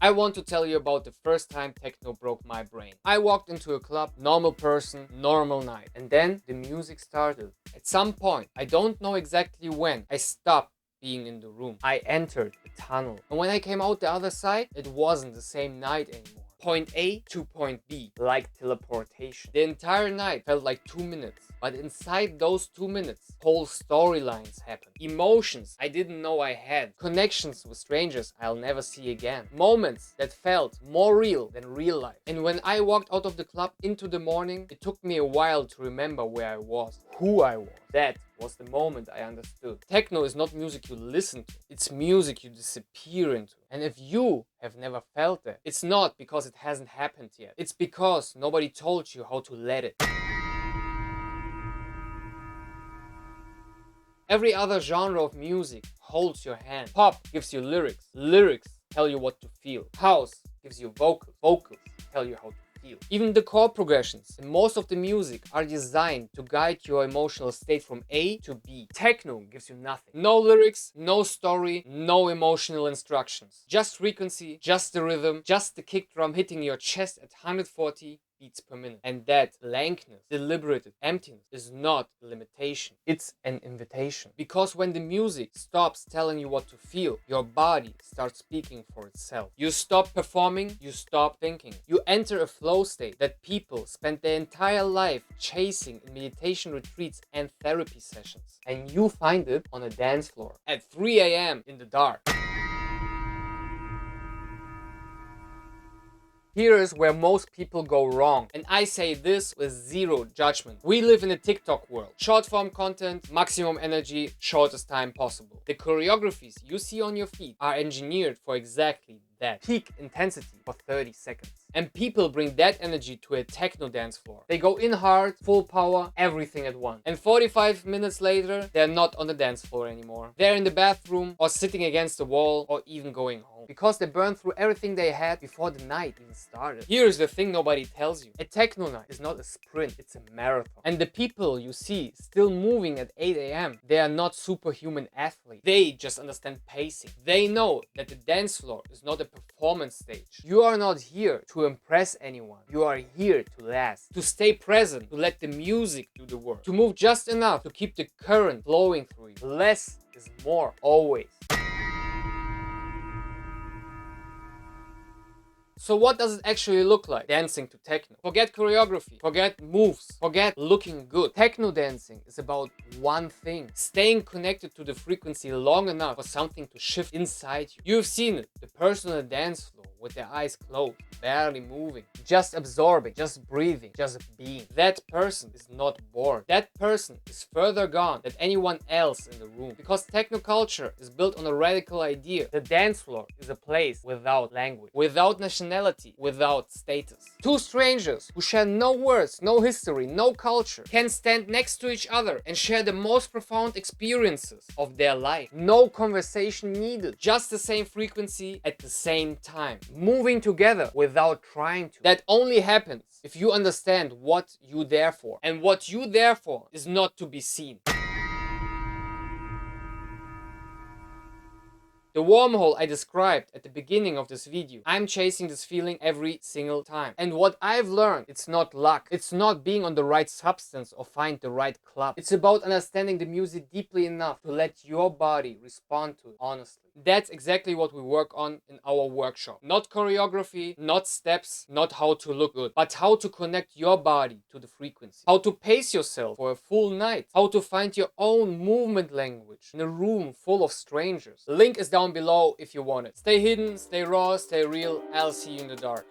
I want to tell you about the first time techno broke my brain. I walked into a club, normal person, normal night, and then the music started. At some point, I don't know exactly when, I stopped being in the room. I entered the tunnel, and when I came out the other side, it wasn't the same night anymore. Point A to point B, like teleportation. The entire night felt like 2 minutes, but inside those 2 minutes, whole storylines happened. Emotions I didn't know I had. Connections with strangers I'll never see again. Moments that felt more real than real life. And when I walked out of the club into the morning, it took me a while to remember where I was, who I was. That was the moment I understood. Techno is not music you listen to, it's music you disappear into. And if you have never felt that, it's not because it hasn't happened yet. It's because nobody told you how to let it. Every other genre of music holds your hand. Pop gives you lyrics. Lyrics tell you what to feel. House gives you vocals. Vocals tell you how to feel. Even the chord progressions in most of the music are designed to guide your emotional state from A to B. Techno gives you nothing. No lyrics, no story, no emotional instructions. Just frequency, just the rhythm, just the kick drum hitting your chest at 140 beats per minute. And that blankness, deliberated emptiness is not a limitation, it's an invitation. Because when the music stops telling you what to feel, your body starts speaking for itself. You stop performing, you stop thinking. You enter a flow state that people spend their entire life chasing in meditation retreats and therapy sessions. And you find it on a dance floor at 3 a.m. in the dark. Here is where most people go wrong, and I say this with zero judgment. We live in a TikTok world. Short form content, maximum energy, shortest time possible. The choreographies you see on your feet are engineered for exactly that. Peak intensity for 30 seconds. And people bring that energy to a techno dance floor. They go in hard, full power, everything at once. And 45 minutes later, they're not on the dance floor anymore. They're in the bathroom or sitting against the wall or even going home. Because they burned through everything they had before the night even started. Here's the thing nobody tells you. A techno night is not a sprint, it's a marathon. And the people you see still moving at 8 a.m., they are not superhuman athletes. They just understand pacing. They know that the dance floor is not a performance stage. You are not here to impress anyone. You are here to last, to stay present, to let the music do the work, to move just enough to keep the current flowing through you. Less is more, always. So what does it actually look like dancing to techno? Forget choreography, forget moves, forget looking good. Techno dancing is about one thing: staying connected to the frequency long enough for something to shift inside you. You've seen it, the person on the dance floor with their eyes closed, barely moving, just absorbing, just breathing, just being. That person is not bored. That person is further gone than anyone else in the room. Because techno culture is built on a radical idea. The dance floor is a place without language, without nationality, without status. Two strangers who share no words, no history, no culture can stand next to each other and share the most profound experiences of their life. No conversation needed, just the same frequency at the same time, moving together without trying to. That only happens if you understand what you there for, and what you there for is not to be seen. The wormhole I described at the beginning of this video, I'm chasing this feeling every single time. And what I've learned, it's not luck. It's not being on the right substance or find the right club. It's about understanding the music deeply enough to let your body respond to it honestly. That's exactly what we work on in our workshop. Not choreography, not steps, not how to look good, but how to connect your body to the frequency. How to pace yourself for a full night. How to find your own movement language in a room full of strangers. The link is down below if you want it. Stay hidden, stay raw, stay real. I'll see you in the dark.